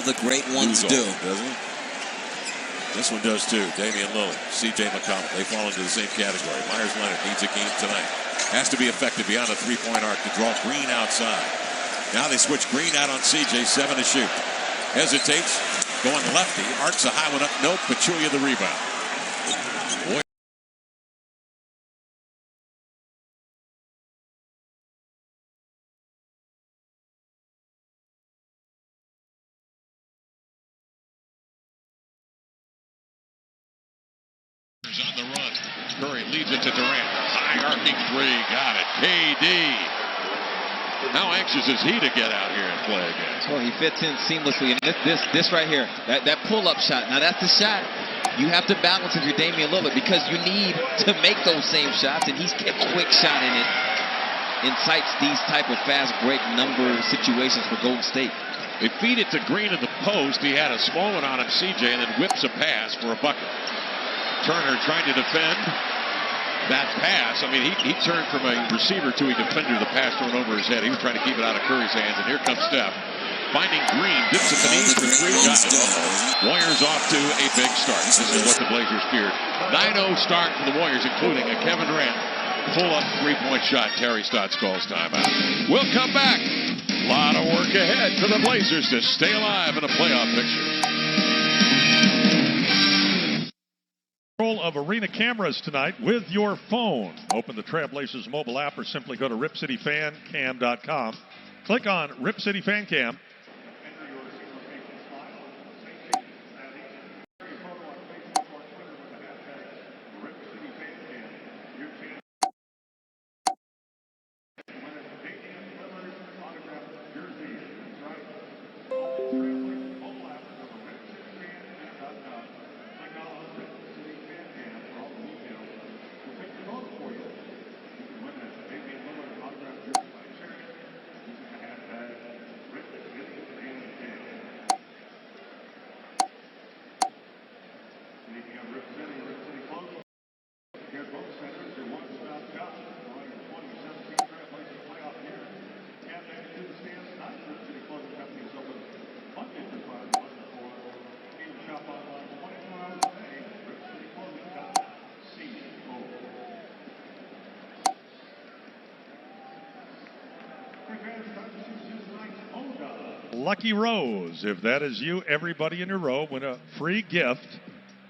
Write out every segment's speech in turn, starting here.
All the great ones do. Doesn't he? This one does too. Damian Lillard, C.J. McCollum, they fall into the same category. Myers Leonard needs a game tonight. Has to be effective beyond the three-point arc to draw Green outside. Now they switch Green out on C.J., 7 to shoot. Hesitates, going lefty, arcs a high one up. Nope, Pachulia the rebound. On the run. Curry leads it to Durant. High arcing three. Got it. KD. How anxious is he to get out here and play again? Well, he fits in seamlessly. And this right here, that pull-up shot. Now that's the shot you have to balance if you're Damian Lillard, because you need to make those same shots, and he's kept quick shot in it. Incites these type of fast break number situations for Golden State. They feed it to Green in the post. He had a small one on him, CJ, and then whips a pass for a bucket. Turner trying to defend that pass. I mean, he turned from a receiver to a defender. The pass thrown over his head. He was trying to keep it out of Curry's hands, and here comes Steph. Finding Green, dips at the knees for three. Got it. Warriors off to a big start. This is what the Blazers feared. 9-0 start for the Warriors, including a Kevin Durant pull-up three-point shot. Terry Stotts calls timeout. We'll come back. A lot of work ahead for the Blazers to stay alive in a playoff picture. Of Arena cameras tonight with your phone. Open the Trailblazers mobile app or simply go to ripcityfancam.com. Click on Rip City Fan Cam. Lucky Rose. If that is you, everybody in your row win a free gift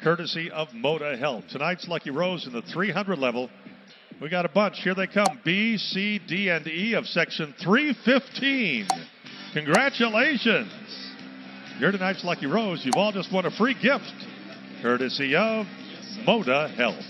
courtesy of Moda Health. Tonight's Lucky Rose in the 300 level. We got a bunch. Here they come. B, C, D, and E of section 315. Congratulations. You're tonight's Lucky Rose. You've all just won a free gift courtesy of Moda Health.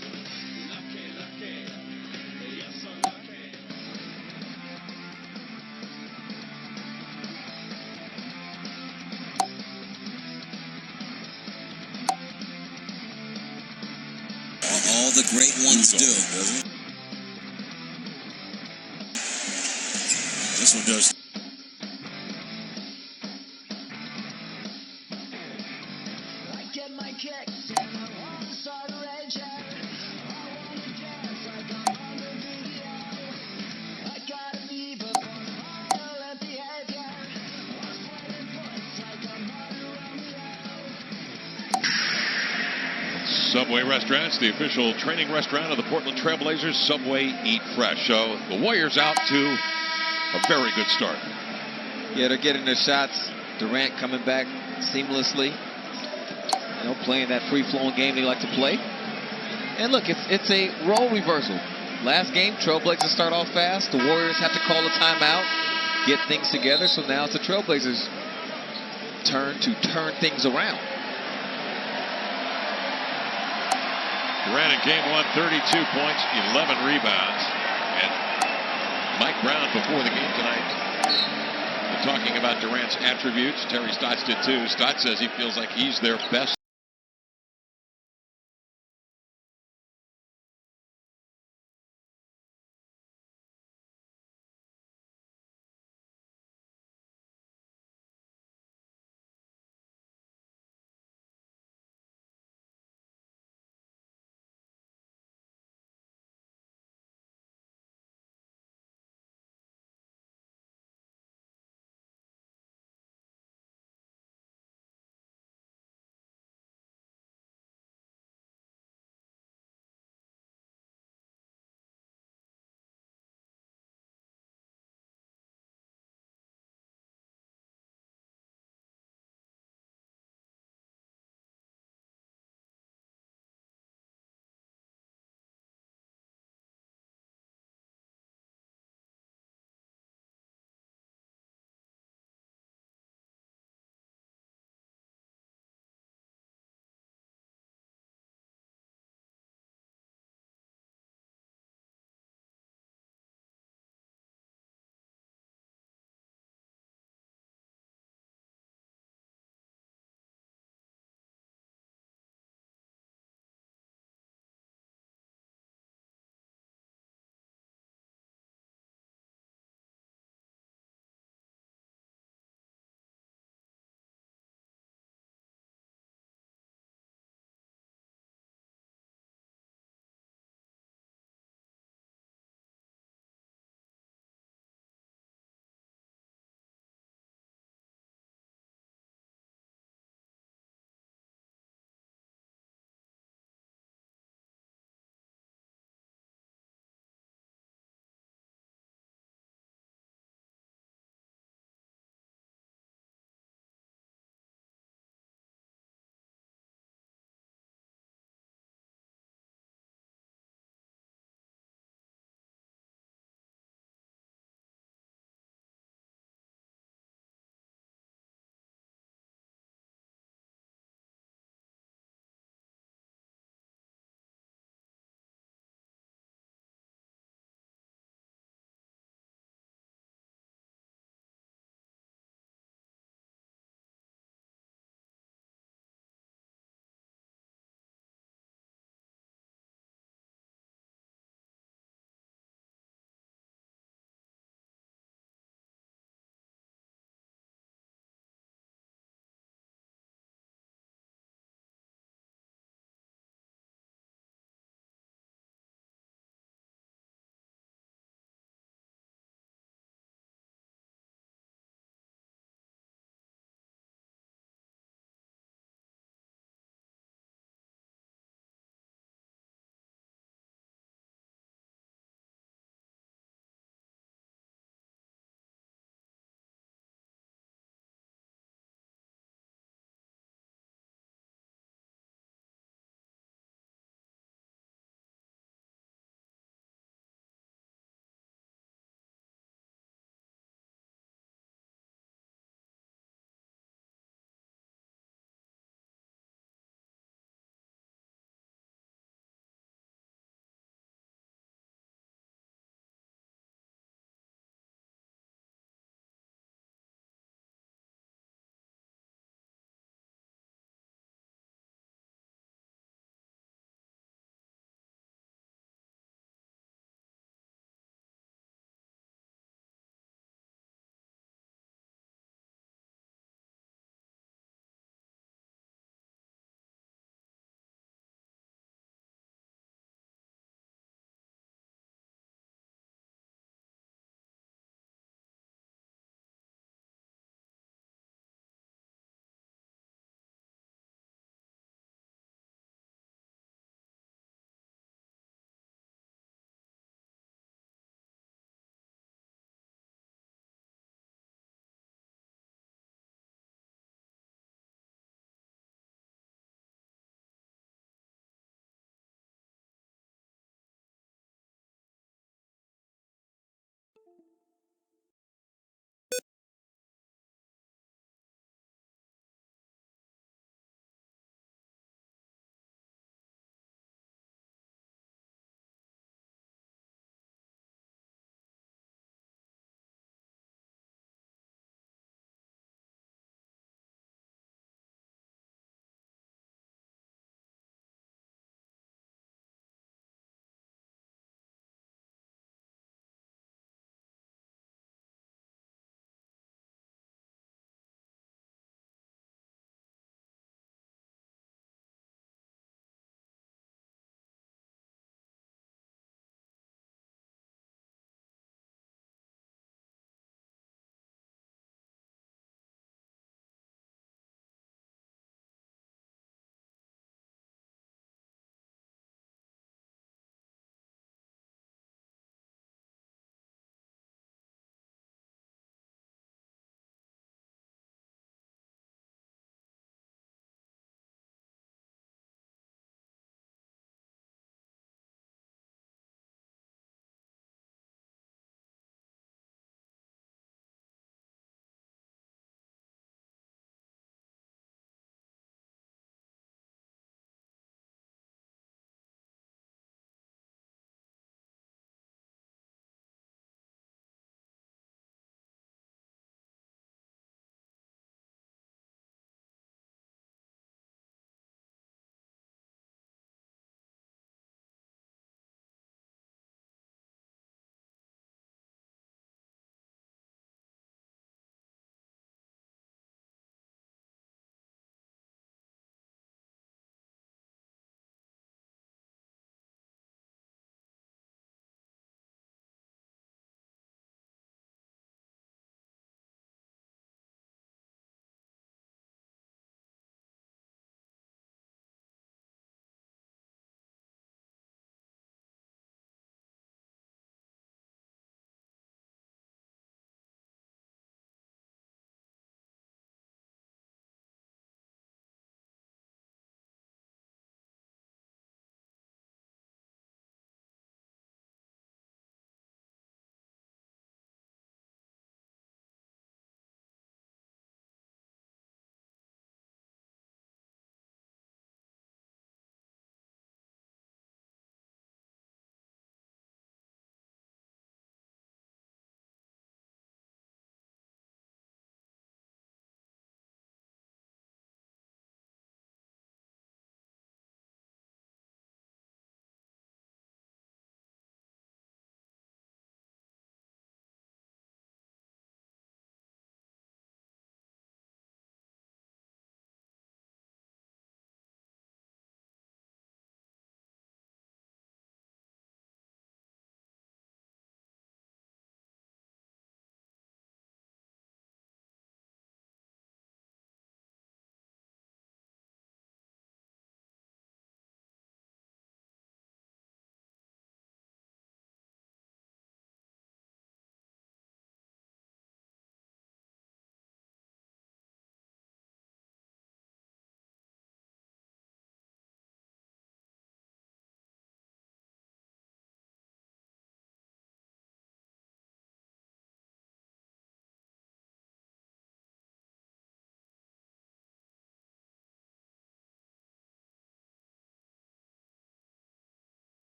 All the great ones do. This one does. I get my kicks and I want to start raging. I want to dance like I'm on the video. I gotta be before violent behavior. I'm sweating bullets like I'm on Romeo. Subway Restaurants, the official training restaurant of the Portland Trailblazers. Subway, eat fresh. So the Warriors out to a very good start. Yeah, they're getting their shots. Durant coming back seamlessly. You know, playing that free-flowing game they like to play. And look, it's a role reversal. Last game, Trailblazers start off fast. The Warriors have to call a timeout, get things together. So now it's the Trailblazers' turn to turn things around. Durant in game one, 32 points, 11 rebounds. And Mike Brown before the game tonight talking about Durant's attributes. Terry Stotts did too. Stotts says he feels like he's their best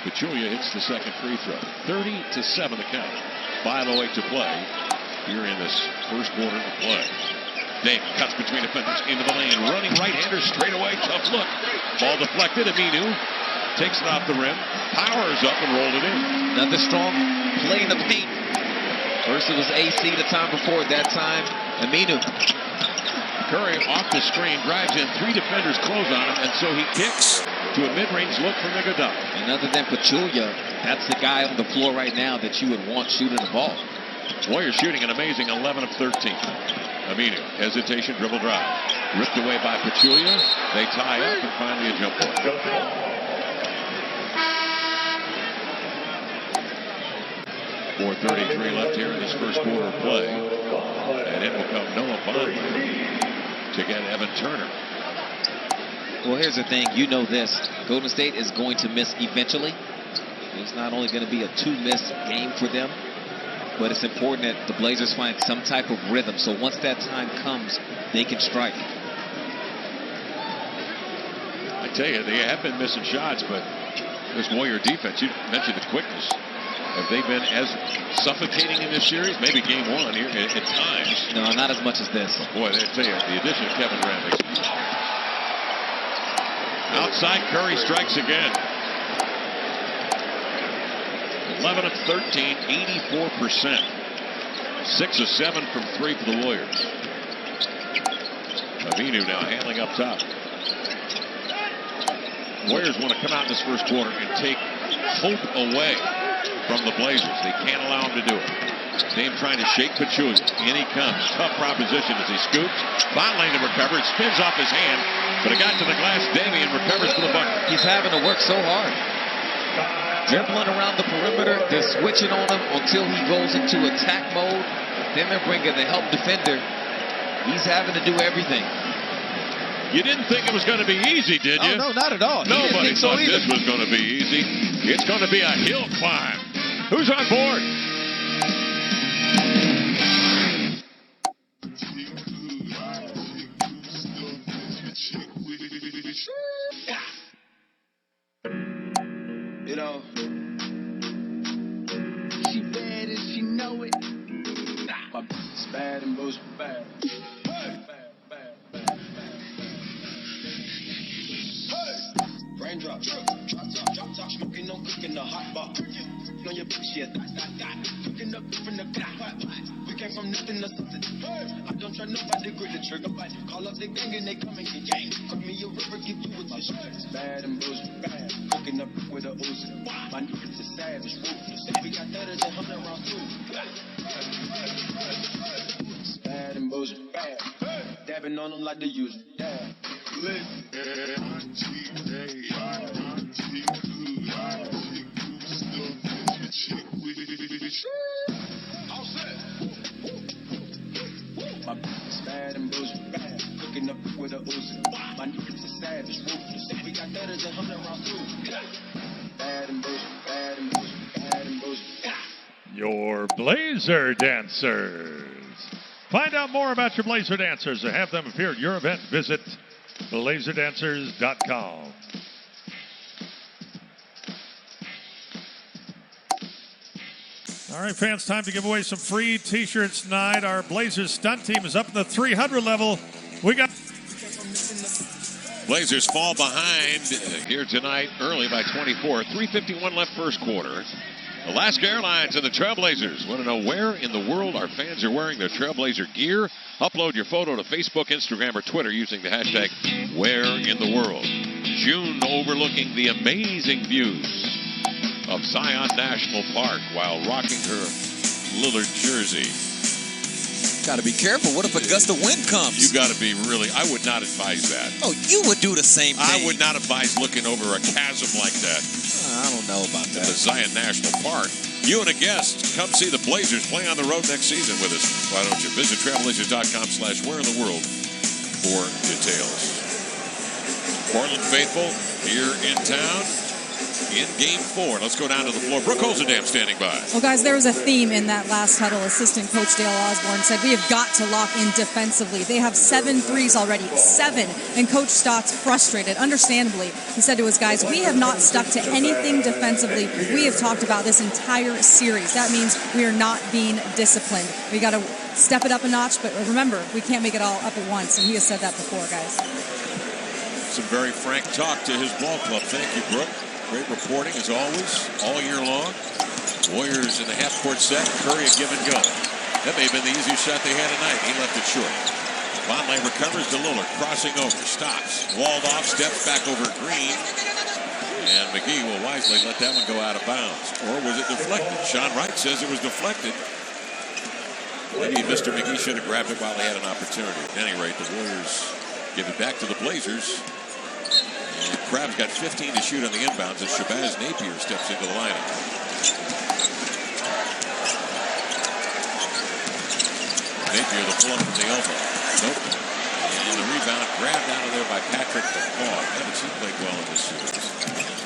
Pachulia hits the second free throw. 30-7 the count. 5:08 to play here in this first quarter of play. Dame cuts between defenders into the lane. Running right-hander straight away. Tough look. Ball deflected. Aminu takes it off the rim. Powers up and rolled it in. Another strong play in the paint. First it was AC the time before. That time, Aminu. Curry off the screen, drives in, 3 defenders close on him, and so he kicks to a mid-range look from Iguodala. And other than Pachulia, that's the guy on the floor right now that you would want shooting the ball. Warriors shooting an amazing 11 of 13. Aminu, hesitation, dribble drive. Ripped away by Pachulia. They tie up and finally a jump ball. 4:33 left here in this first quarter of play. And in will come Noah Vonleh to get Evan Turner. Well, here's the thing. You know this. Golden State is going to miss eventually. It's not only going to be a 2-miss game for them, but it's important that the Blazers find some type of rhythm. So once that time comes, they can strike. I tell you, they have been missing shots, but this Warrior defense, you mentioned the quickness. Have they been as suffocating in this series? Maybe game 1 here at times. No, not as much as this. Boy, I tell you, the addition of Kevin Durant makes it. Outside, Curry strikes again. 11 of 13, 84%. 6 of 7 from 3 for the Warriors. Aminu now handling up top. Warriors want to come out in this first quarter and take hope away from the Blazers. They can't allow him to do it. Dame trying to shake Pachulia. In he comes. Tough proposition as he scoops. Vonleh to recover. It spins off his hand, but it got to the glass. Damian recovers for the bucket. He's having to work so hard. Dribbling around the perimeter. They're switching on him until he goes into attack mode. Then they're bringing the help defender. He's having to do everything. You didn't think it was going to be easy, did you? Oh, no, not at all. Nobody thought this was going to be easy. It's going to be a hill climb. Who's on board? You know, she bad and she know it. My bitch is bad and most bad. Raindrop, drop top, smoking, no cooking, the hot bar. On your bitch, yeah, cooking up from the pot. We came from nothing to something. I don't try nobody, grip the trigger, but call up the gang and they come and get gang. Cook me a river, give you a tissue. Bad and bullshit, bad. Cooking up with a Uzi. My niggas is savage, ruthless. We got better than 100 rounds too. Bad and bullshit, bad. Dabbing on them like the usual. Dab. My bitch bad and bullshit bad. Cooking up with a Uzi. My niggas is savage, ruthless. We got better than 100 rounds too. Bad and bullshit, bad and bullshit, bad and bullshit. Your Blazer Dancers. Find out more about your Blazer Dancers and have them appear at your event. Visit blazerdancers.com. All right, fans, time to give away some free t-shirts tonight. Our Blazers stunt team is up in the 300 level. We got Blazers fall behind here tonight early by 24. 3:51 left first quarter. Alaska Airlines and the Trailblazers. Want to know where in the world our fans are wearing their Trailblazer gear? Upload your photo to Facebook, Instagram, or Twitter using the hashtag #WhereInTheWorld. June overlooking the amazing views of Zion National Park while rocking her Lillard jersey. Got to be careful. What if a gust of wind comes? You got to be really, I would not advise that. Oh, you would do the same thing. I would not advise looking over a chasm like that. I don't know about At that. the Zion National Park. You and a guest, come see the Blazers play on the road next season with us. Why don't you visit trailblazers.com/whereintheworld for details. Portland faithful here in town. in Game 4. Let's go down to the floor. Brooke Olzendam standing by. Well, guys, there was a theme in that last huddle. Assistant coach Dale Osborne said, we have got to lock in defensively. They have 7 threes already, 7. And Coach Stott's frustrated, understandably. He said to his guys, we have not stuck to anything defensively. We have talked about this entire series. That means we are not being disciplined. We got to step it up a notch, but remember, we can't make it all up at once. And he has said that before, guys. Some very frank talk to his ball club. Thank you, Brooke. Great reporting, as always, all year long. Warriors in the half-court set. Curry a give and go. That may have been the easiest shot they had tonight. He left it short. Vonleh recovers to Lillard, crossing over, stops, walled off, steps back over Green. And McGee will wisely let that one go out of bounds. Or was it deflected? Sean Wright says it was deflected. Maybe Mr. McGee should have grabbed it while he had an opportunity. At any rate, the Warriors give it back to the Blazers. And Crabbe's got 15 to shoot on the inbounds as Shabazz Napier steps into the lineup. Napier the pull-up from the elbow. Nope. And the rebound grabbed out of there by Patrick McCaw. Haven't seen played well in this series.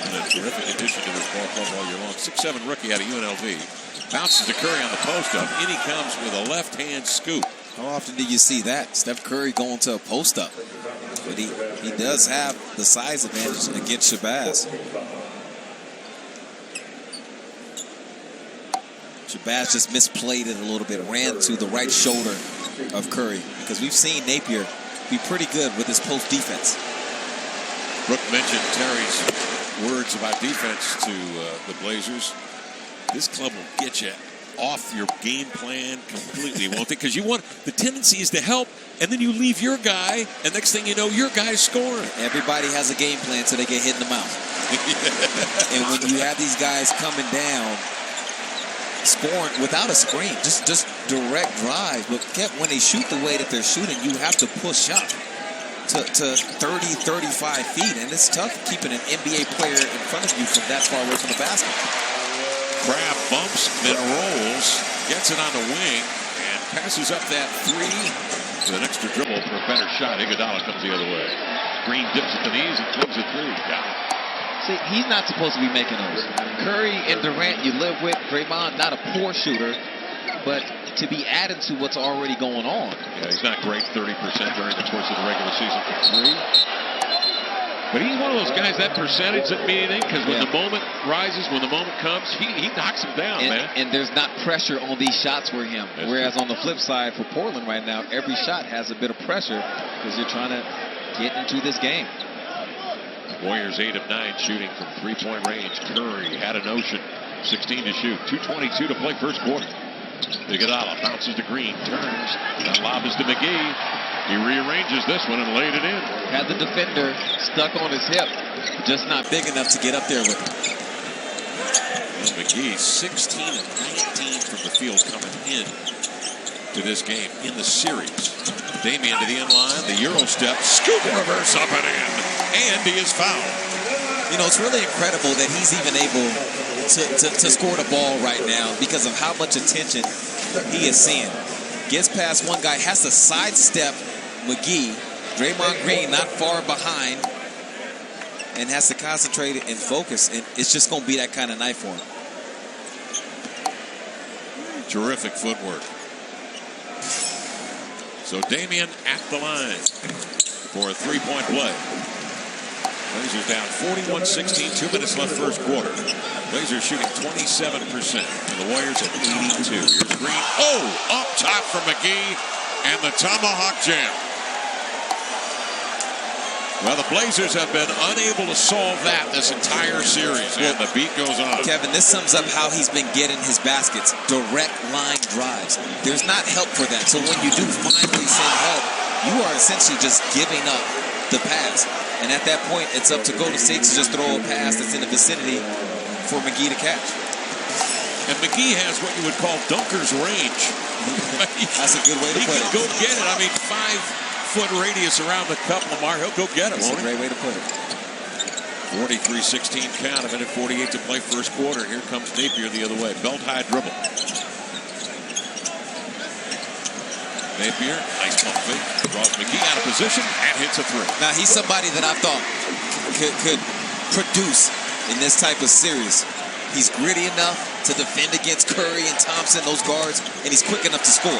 And a terrific addition to this ball club all year long. 6'7" rookie out of UNLV. Bounces to Curry on the post-up. In he comes with a left-hand scoop. How often do you see that? Steph Curry going to a post-up. But he does have the size advantage against Shabazz. Shabazz just misplayed it a little bit, ran to the right shoulder of Curry, because we've seen Napier be pretty good with his post defense. Brooke mentioned Terry's words about defense to the Blazers. This club will get you off your game plan completely, won't it? Because the tendency is to help, and then you leave your guy, and next thing you know, your guy's scoring. Everybody has a game plan so they get hit in the mouth. And when you have these guys coming down, scoring without a screen, just direct drive, but when they shoot the way that they're shooting, you have to push up to 30, 35 feet, and it's tough keeping an NBA player in front of you from that far away from the basket. Crabbe bumps, then rolls, gets it on the wing, and passes up that three with an extra dribble for a better shot. Iguodala comes the other way. Green dips at the knees and throws it through. Got it. See, he's not supposed to be making those. Curry and Durant, you live with. Draymond, not a poor shooter, but to be added to what's already going on. Yeah, he's not great, 30% during the course of the regular season from three. But he's one of those guys, that percentage doesn't mean anything, because when the moment rises, when the moment comes, he knocks him down, man. And there's not pressure on these shots for him. That's Whereas true. on the flip side for Portland right now, every shot has a bit of pressure because you're trying to get into this game. Warriors 8 of 9 shooting from three-point range. Curry had a notion, 16 to shoot, 2:22 to play first quarter. Iguodala bounces to Green, turns, that lob is to McGee. He rearranges this one and laid it in. Had the defender stuck on his hip, just not big enough to get up there with him. Well, McGee 16 of 19 from the field coming in to this game in the series. Damian to the end line, the Euro step, scoop reverse up and in, and he is fouled. You know, it's really incredible that he's even able to score the ball right now because of how much attention he is seeing. Gets past one guy, has to sidestep McGee. Draymond Green not far behind, and has to concentrate and focus, and it's just going to be that kind of night for him. Terrific footwork. So Damian at the line for a three-point play. Blazers down 41-16, 2 minutes left first quarter. Blazers shooting 27%, and the Warriors at 82. Here's Green. Oh, up top from McGee, and the tomahawk jam. Well, the Blazers have been unable to solve that this entire series, and the beat goes on. Kevin, this sums up how he's been getting his baskets. Direct line drives. There's not help for that. So when you do finally send help, you are essentially just giving up the pass. And at that point, it's up to Golden State to just throw a pass that's in the vicinity for McGee to catch. And McGee has what you would call dunker's range. That's a good way to put it. He can go get it. I mean, 5-foot radius around the cup, Lamar. He'll go get it, That's won't a great way to put it. 43-16 count, a minute 48 to play first quarter. Here comes Napier the other way. Belt-high dribble. Napier, nice pump fake. Draws McGee out of position and hits a three. Now, he's somebody that I thought could produce in this type of series. He's gritty enough to defend against Curry and Thompson, those guards, and he's quick enough to score.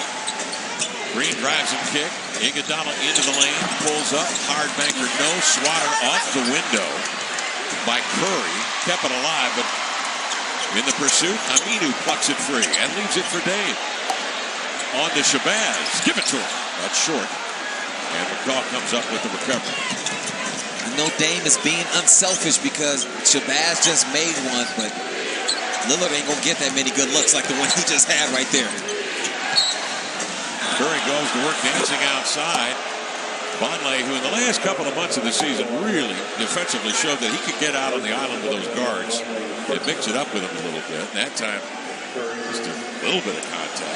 Green drives and kick. Iguodala into the lane, pulls up, hard banker, no, swatted off the window by Curry. Kept it alive, but in the pursuit, Aminu plucks it free and leaves it for Dame. On to Shabazz. Give it to him. That's short. And McCaw comes up with the recovery. I know Dame is being unselfish because Shabazz just made one, but Lillard ain't going to get that many good looks like the one he just had right there. Curry goes to work dancing outside. Vonleh, who in the last couple of months of the season really defensively showed that he could get out on the island with those guards and mix it up with them a little bit. And that time, just a little bit of contact.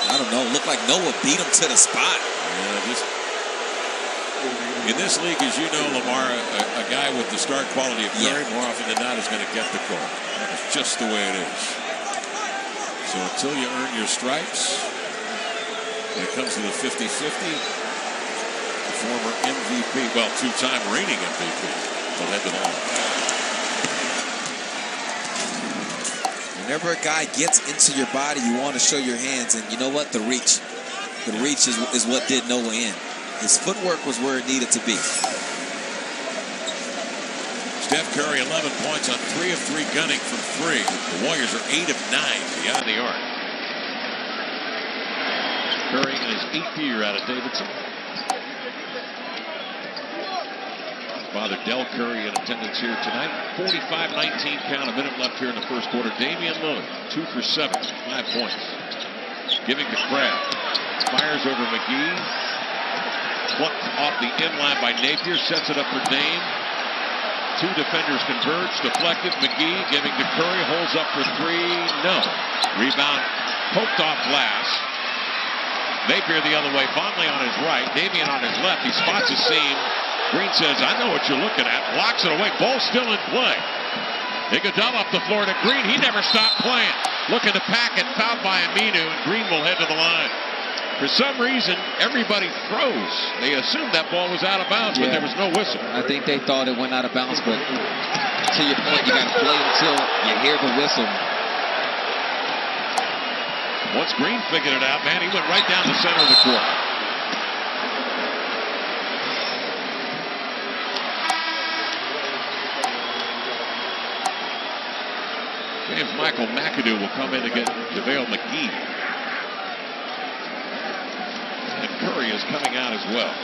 I don't know. Looked like Noah beat him to the spot. In this league, as you know, Lamar, a guy with the star quality of Curry more often than not is going to get the call. That's just the way it is. So until you earn your stripes, when it comes to the 50-50, the former MVP, well, two-time reigning MVP, will head to the line. Whenever a guy gets into your body, you want to show your hands, and you know what? The reach. The reach is what did Noah in. His footwork was where it needed to be. Steph Curry, 11 points on 3 of 3 gunning from 3. The Warriors are 8 of 9 beyond the arc. Curry in his 8th year out of Davidson. Father Del Curry in attendance here tonight. 45-19 count, a minute left here in the first quarter. Damian Lillard, 2 for 7, 5 points. Giving to Kraft. Fires over McGee. Plucked off the inline by Napier. Sets it up for Dame. 2 defenders converge. Deflected. McGee giving to Curry. Holds up for 3. No. Rebound poked off glass. Napier the other way. Vonleh on his right. Damian on his left. He spots a seam. Green says, I know what you're looking at. Blocks it away. Ball still in play. Iguodala up the floor to Green. He never stopped playing. Looking to pack it. Fouled by Aminu. And Green will head to the line. For some reason, everybody froze. They assumed that ball was out of bounds, but there was no whistle. I think they thought it went out of bounds, but to your point, you got to play until you hear the whistle. Once Green figured it out, man, he went right down the center of the court. James Michael McAdoo will come in to get JaVale McGee. And Curry is coming out as well.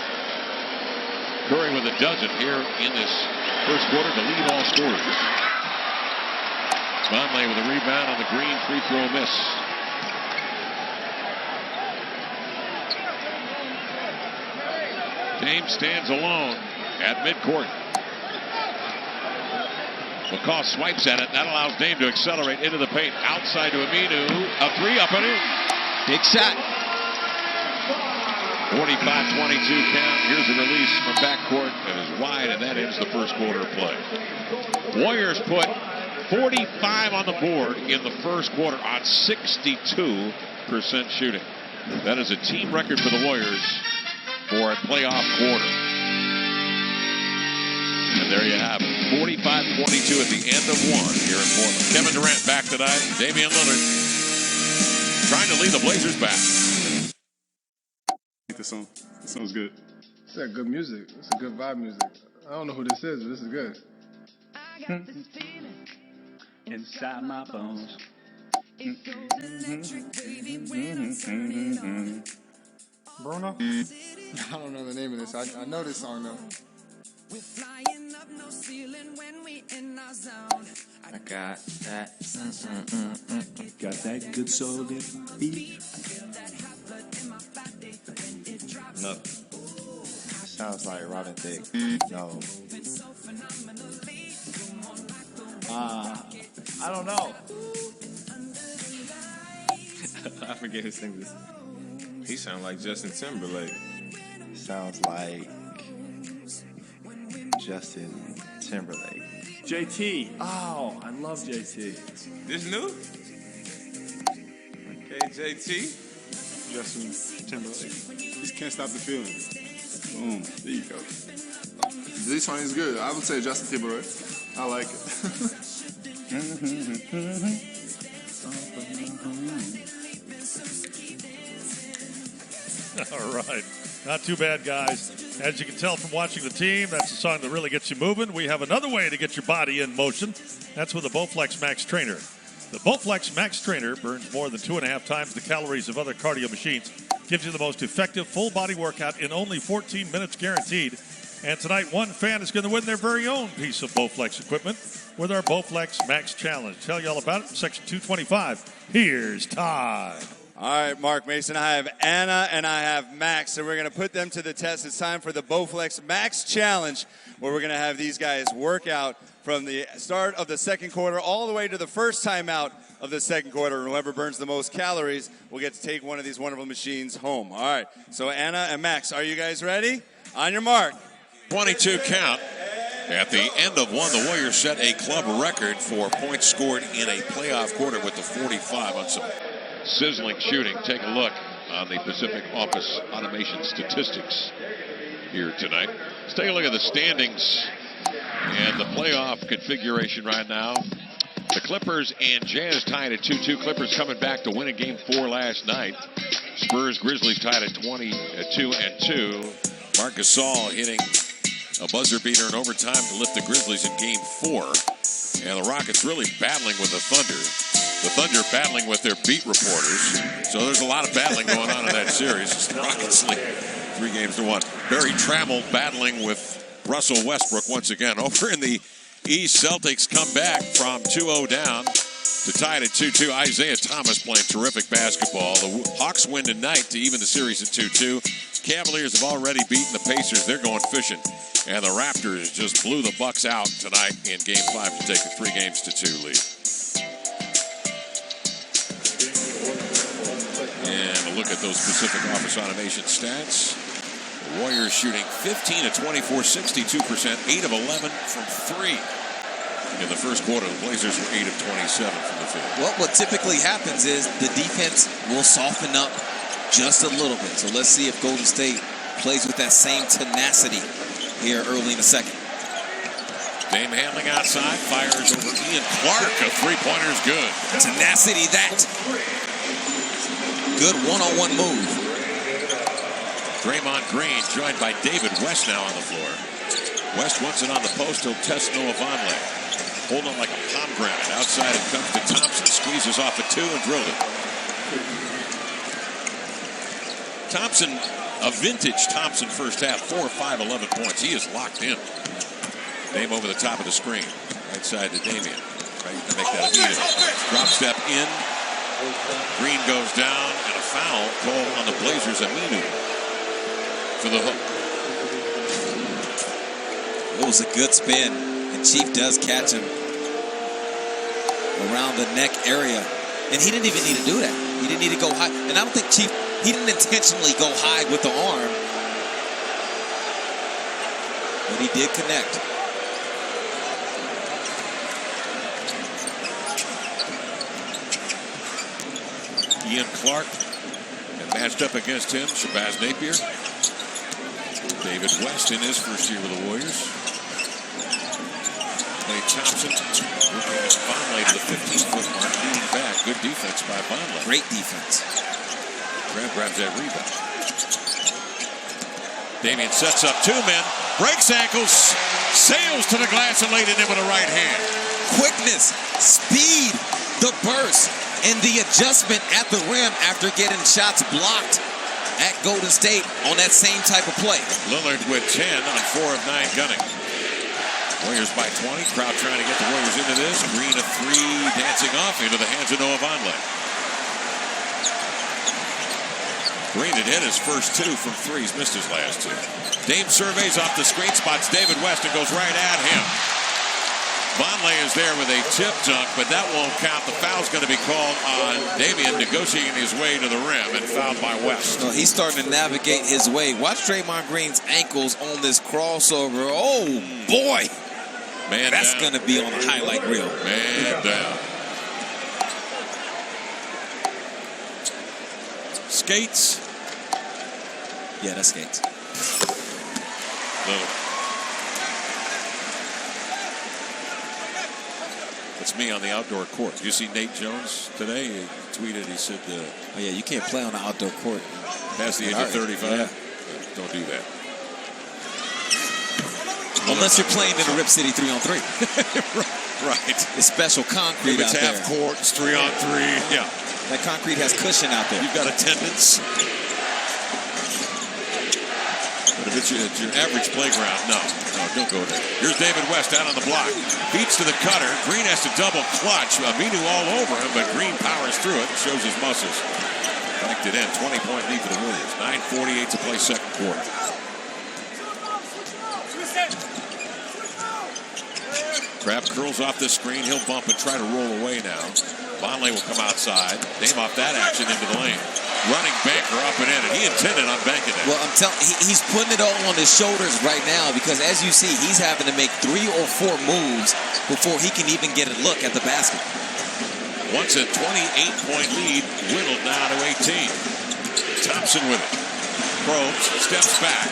Curry with a dozen here in this first quarter to lead all scorers. Vonleh with a rebound on the Green free throw miss. Dame stands alone at midcourt. McCaw swipes at it. That allows Dame to accelerate into the paint. Outside to Aminu. A 3 up and in. Big shot. 45-22 count. Here's a release from backcourt. It is wide, and that ends the first quarter of play. Warriors put 45 on the board in the first quarter on 62% shooting. That is a team record for the Warriors for a playoff quarter. And there you have it. 45-22 at the end of 1 here in Portland. Kevin Durant back tonight. Damian Lillard trying to lead the Blazers back. This song. This song's good. It's that good music. It's a good vibe music. I don't know who this is, but this is good. I got this feeling Inside my bones. it goes electric wavy when I turn it on. Bruno? I don't know the name of this. I know this song though. We're flying up no ceiling when we in our zone. I got that. Got that good soul in beat. No. Sounds like Robin Thicke. No. I don't know. I forget who sings this. He sounds like Justin Timberlake. Sounds like Justin Timberlake. JT. Oh, I love JT. This new? Okay, JT. Justin Timberlake. Just can't stop the feeling. Boom. There you go. This song is good. I would say Justin Timberlake. I like it. All right. Not too bad, guys. As you can tell from watching the team, that's a song that really gets you moving. We have another way to get your body in motion. That's with the Bowflex Max Trainer. The Bowflex Max Trainer burns more than 2.5 times the calories of other cardio machines. Gives you the most effective full body workout in only 14 minutes guaranteed. And tonight, one fan is going to win their very own piece of Bowflex equipment with our Bowflex Max Challenge. Tell you all about it in section 225. Here's Todd. All right, Mark Mason, I have Anna and I have Max, and we're going to put them to the test. It's time for the Bowflex Max Challenge, where we're going to have these guys work out from the start of the second quarter all the way to the first time out of the second quarter. And whoever burns the most calories will get to take one of these wonderful machines home. All right, so Anna and Max, are you guys ready? On your mark. 22 count. At the end of one, the Warriors set a club record for points scored in a playoff quarter with the 45 on some sizzling shooting. Take a look on the Pacific Office Automation statistics here tonight. Let's take a look at the standings and the playoff configuration right now. The Clippers and Jazz tied at 2-2. Clippers coming back to win in Game 4 last night. Spurs Grizzlies tied at 2-2. Marc Gasol hitting a buzzer beater in overtime to lift the Grizzlies in Game 4. And the Rockets really battling with the Thunder. The Thunder battling with their beat reporters. So there's a lot of battling going on in that series. The Rockets lead 3-1. Barry Trammell battling with Russell Westbrook once again. Over in the East, Celtics come back from 2-0 down to tie it at 2-2. Isaiah Thomas playing terrific basketball. The Hawks win tonight to even the series at 2-2. Cavaliers have already beaten the Pacers. They're going fishing. And the Raptors just blew the Bucks out tonight in Game 5 to take a 3-2 lead. And a look at those Pacific Office Automation stats. The Warriors shooting 15 of 24, 62%, 8 of 11 from 3. In the first quarter, the Blazers were 8 of 27 from the field. Well, what typically happens is the defense will soften up just a little bit. So let's see if Golden State plays with that same tenacity here early in the second. Dame handling outside, fires over Ian Clark. A three-pointer is good. Tenacity, that. Good one-on-one move. Draymond Green joined by David West now on the floor. West wants it on the post. He'll test Noah Vonleh. Hold on like a pomegranate. Outside it comes to Thompson. Squeezes off a 2 and drilled it. Thompson, a vintage Thompson first half. 4 of 5, 11 points. He is locked in. Dame over the top of the screen. Right side to Damian. Trying to make that immediate. Drop step in. Green goes down. And a foul called on the Blazers. Aminu for the hook. It was a good spin, and Chief does catch him around the neck area. And he didn't even need to do that. He didn't need to go high. And I don't think Chief, he didn't intentionally go high with the arm. But he did connect. Ian Clark, and matched up against him, Shabazz Napier. David West in his first year with the Warriors. Klay Thompson working at Vonleh to the 15-foot mark, leading back. Good defense by Vonleh. Great defense. Grabs that rebound. Damian sets up 2 men, breaks ankles, sails to the glass and laid it in with a right hand. Quickness, speed, the burst, and the adjustment at the rim after getting shots blocked at Golden State on that same type of play. Lillard with 10 on 4 of 9 gunning. Warriors by 20. Crowd trying to get the Warriors into this. Green a 3 dancing off into the hands of Noah Vonleh. Green had hit his first 2 from 3. He's missed his last 2. Dame surveys off the screen, spots David West and goes right at him. Vonleh is there with a tip dunk, but that won't count. The foul's going to be called on Damian, negotiating his way to the rim, and fouled by West. No, he's starting to navigate his way. Watch Draymond Green's ankles on this crossover. Oh, boy. Man, that's going to be on the highlight reel. Man down. Skates. Yeah, that's skates. Lillard. beats me on the outdoor court. You see Nate Jones today? He tweeted, he said, oh, yeah, you can't play on the outdoor court. Past the age of 35? Yeah. Don't do that. Unless you're playing in the Rip City 3-on-3. Right. It's special concrete if it's out half there. court, it's 3-on-3. Yeah. That concrete has cushion out there. You've got attendance. But if it's your average playground, no, don't go there. Here's David West out on the block. Beats to the cutter. Green has to double clutch. Aminu all over him, but Green powers through it and shows his muscles. Backed it in. 20-point lead for the Warriors. 9:48 to play second quarter. Crab curls off the screen. He'll bump and try to roll away now. Vonleh will come outside. Name off that action into the lane. Running banker up and in, and he intended on banking it. Well, I'm telling he's putting it all on his shoulders right now because, as you see, he's having to make 3 or 4 moves before he can even get a look at the basket. Once a 28-point lead, whittled now to 18. Thompson with it. Probes, steps back.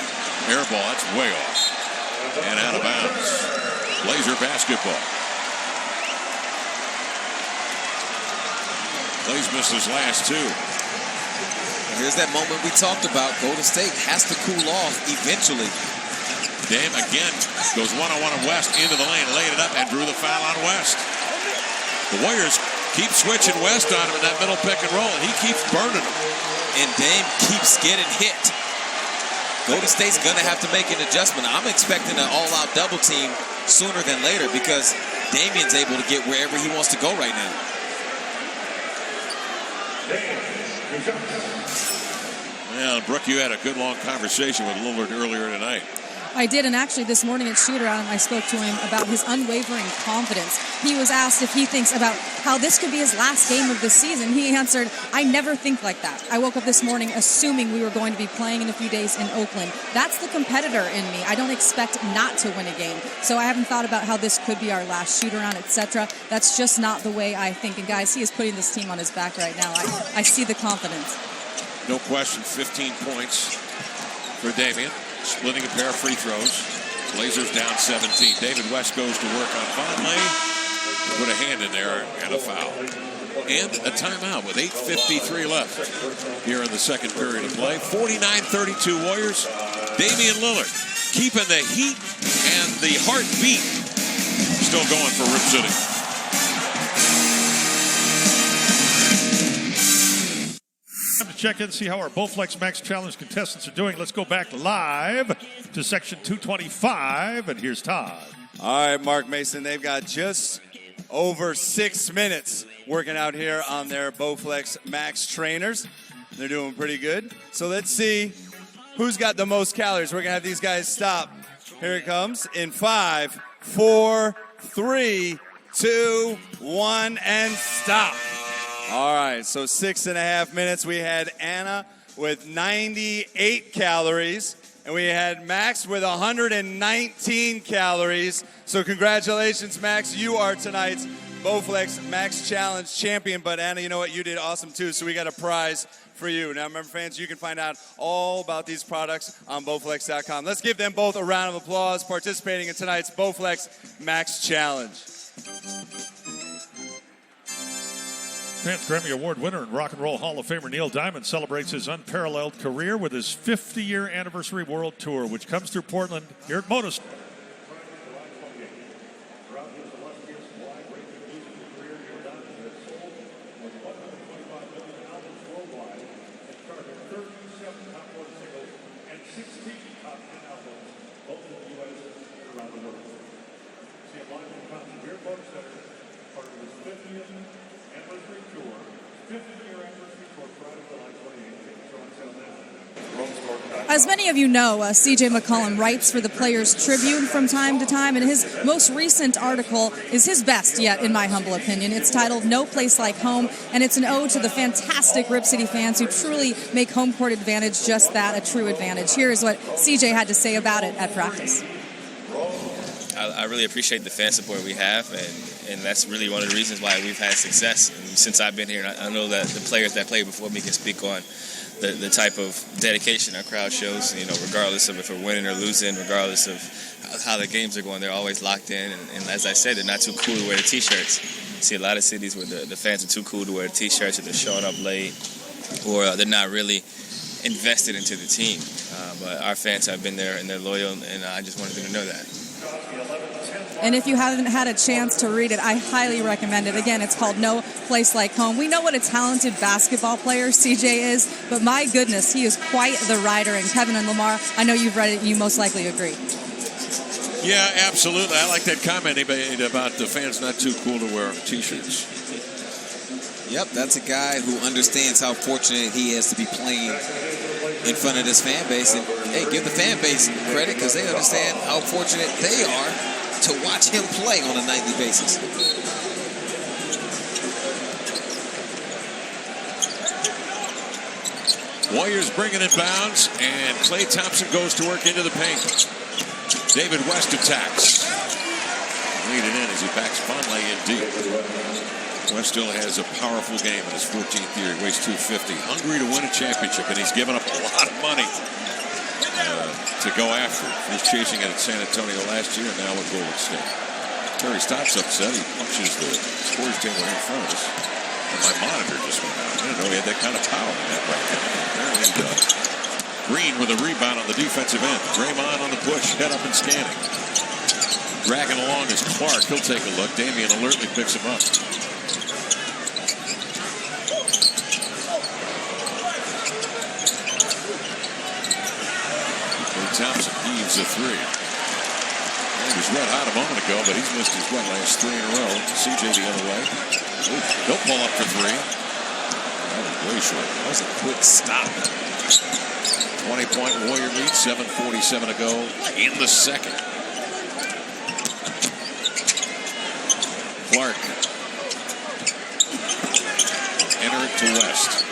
Air ball, that's way off. And out of bounds. Blazer basketball. Blaze missed his last 2. Here's that moment we talked about. Golden State has to cool off eventually. Dame again goes one-on-one on West into the lane, laid it up, and drew the foul on West. The Warriors keep switching West on him in that middle pick and roll, and he keeps burning them. And Dame keeps getting hit. Golden State's going to have to make an adjustment. I'm expecting an all-out double team sooner than later because Damian's able to get wherever he wants to go right now. Well, Brooke, you had a good long conversation with Lillard earlier tonight. I did, and actually this morning at shoot-around, I spoke to him about his unwavering confidence. He was asked if he thinks about how this could be his last game of the season. He answered, I never think like that. I woke up this morning assuming we were going to be playing in a few days in Oakland. That's the competitor in me. I don't expect not to win a game. So I haven't thought about how this could be our last shoot-around, etc. That's just not the way I think. And guys, he is putting this team on his back right now. I see the confidence. No question, 15 points for Damian. Splitting a pair of free throws. Blazers down 17. David West goes to work on Vonleh. Put a hand in there and a foul. And a timeout with 8:53 left here in the second period of play. 49-32 Warriors. Damian Lillard keeping the heat and the heartbeat still going for Rip City. Time to check in, see how our Bowflex Max Challenge contestants are doing. Let's go back live to section 225, and here's Todd. All right, Mark Mason, they've got just over 6 minutes working out here on their Bowflex Max trainers. They're doing pretty good. So let's see who's got the most calories. We're going to have these guys stop. Here it comes in 5, 4, 3, 2, 1, and stop. All right, so 6.5 minutes. We had Anna with 98 calories, and we had Max with 119 calories. So congratulations, Max. You are tonight's Bowflex Max Challenge champion. But Anna, you know what? You did awesome too, so we got a prize for you. Now, remember, fans, you can find out all about these products on Bowflex.com. Let's give them both a round of applause participating in tonight's Bowflex Max Challenge. Fans Grammy Award winner and Rock and Roll Hall of Famer Neil Diamond celebrates his unparalleled career with his 50-year anniversary world tour, which comes through Portland here at Moda. As many of you know, C.J. McCollum writes for the Players Tribune from time to time, and his most recent article is his best yet, in my humble opinion. It's titled No Place Like Home, and it's an ode to the fantastic Rip City fans who truly make home court advantage just that, a true advantage. Here's what C.J. had to say about it at practice. I really appreciate the fan support we have, and that's really one of the reasons why we've had success. And since I've been here, and I know that the players that played before me can speak on the type of dedication our crowd shows, you know, regardless of if we're winning or losing, regardless of how the games are going, they're always locked in. And as I said, they're not too cool to wear the T-shirts. see a lot of cities where the fans are too cool to wear T-shirts, or they're showing up late, or they're not really invested into the team. But our fans have been there, and they're loyal, and I just wanted them to know that. And if you haven't had a chance to read it, I highly recommend it. Again, it's called No Place Like Home. We know what a talented basketball player CJ is, but my goodness, he is quite the writer. And Kevin and Lamar, I know you've read it, you most likely agree. Yeah, absolutely. I like that comment he made about the fans not too cool to wear T-shirts. Yep, that's a guy who understands how fortunate he is to be playing in front of this fan base. And, hey, give the fan base credit because they understand how fortunate they are to watch him play on a nightly basis. Warriors bring it in bounds, and Klay Thompson goes to work into the paint. David West attacks. Lead it in as he backs Vonleh in deep. West still has a powerful game in his 14th year. He weighs 250. Hungry to win a championship, and he's given up a lot of money to go after. He was chasing it at San Antonio last year, and now with Golden State. Terry Stotts upset. He punches the scores table in front of us. And my monitor just went out. I didn't know he had that kind of power in that right now. Apparently he does. Green with a rebound on the defensive end. Draymond on the push, head up and scanning. Dragging along is Clark. He'll take a look. Damian alertly picks him up. Thompson heaves a three. He was red hot a moment ago, but he's missed his last three in a row. CJ the other way. He'll pull up for three. That was way short. That was a quick stop. 20-point Warrior lead, 7:47 to go in the second. Clark. Enter it to West.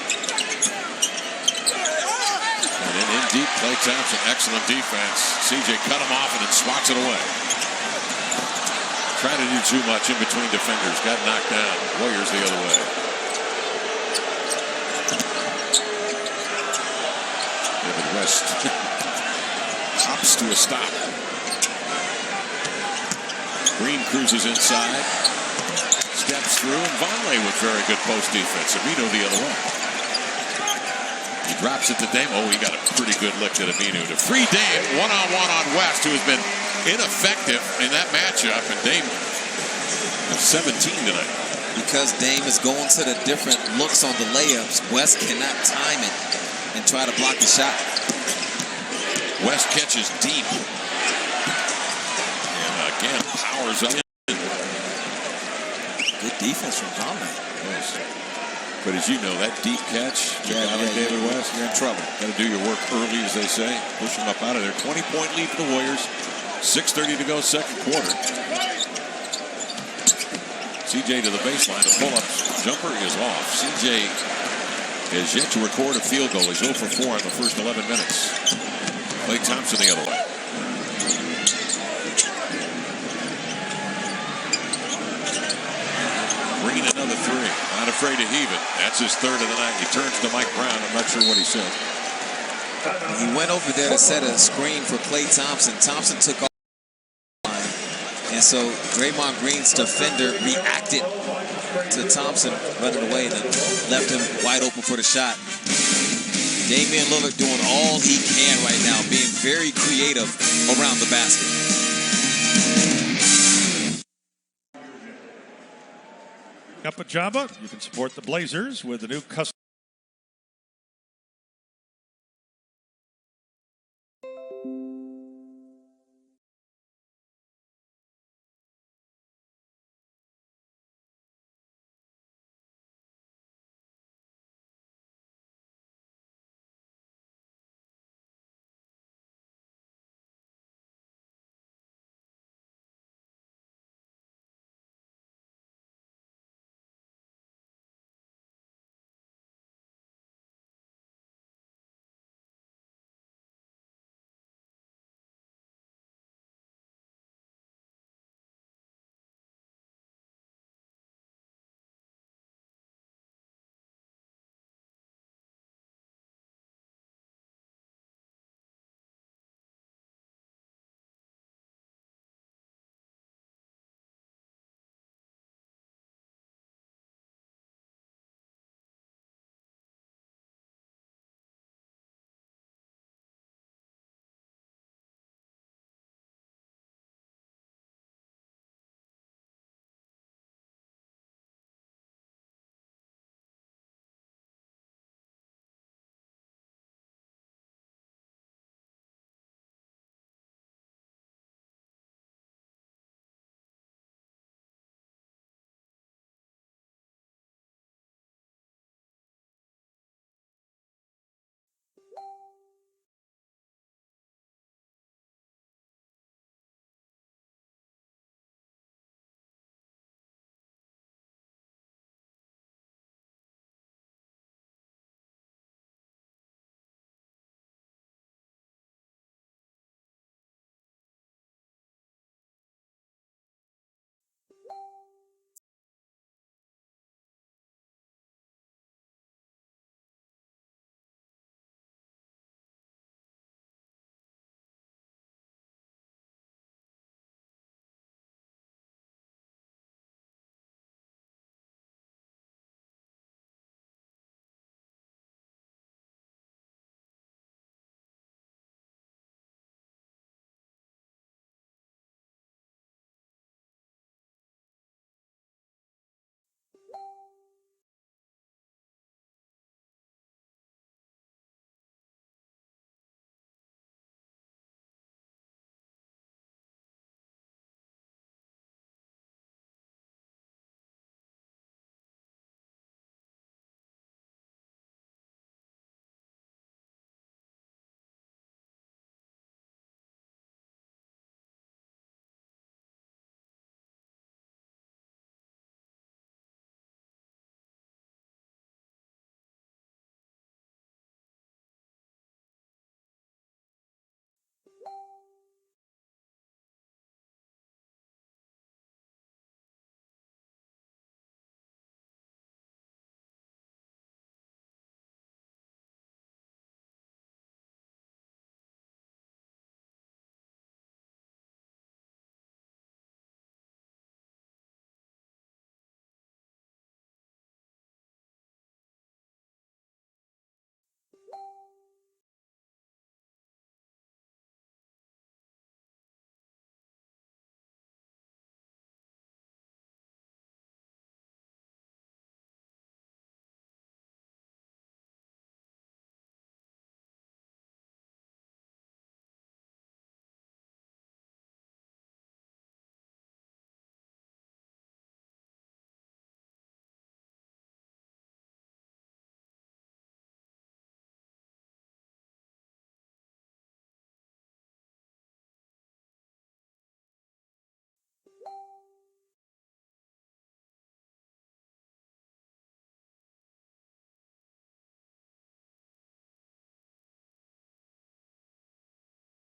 And then in deep, Klay Thompson, excellent defense. CJ cut him off and then swats it away. Trying to do too much in between defenders. Got knocked down. Warriors the other way. David West hops to a stop. Green cruises inside. Steps through, and Vonleh with very good post defense. Amino the other way. He drops it to Dame. Oh, he got a pretty good lick at Aminu to free Dame. One-on-one on West, who has been ineffective in that matchup. And Dame has 17 tonight. Because Dame is going to the different looks on the layups, West cannot time it and try to block the shot. West catches deep. And again, powers up. Good defense from Vonleh. Yes. But as you know, that deep catch, David West, you're in trouble. Got to do your work early, as they say. Push them up out of there. 20-point lead for the Warriors. 6:30 to go, second quarter. CJ to the baseline. The pull-up jumper is off. CJ has yet to record a field goal. He's 0 for 4 in the first 11 minutes. Klay Thompson the other way. Green another three. Not afraid to heave it. That's his third of the night. He turns to Mike Brown. I'm not sure what he said. He went over there to set a screen for Klay Thompson. Thompson took off. And so Draymond Green's defender reacted to Thompson running away and then left him wide open for the shot. Damian Lillard doing all he can right now, being very creative around the basket. Up at Java, you can support the Blazers with the new custom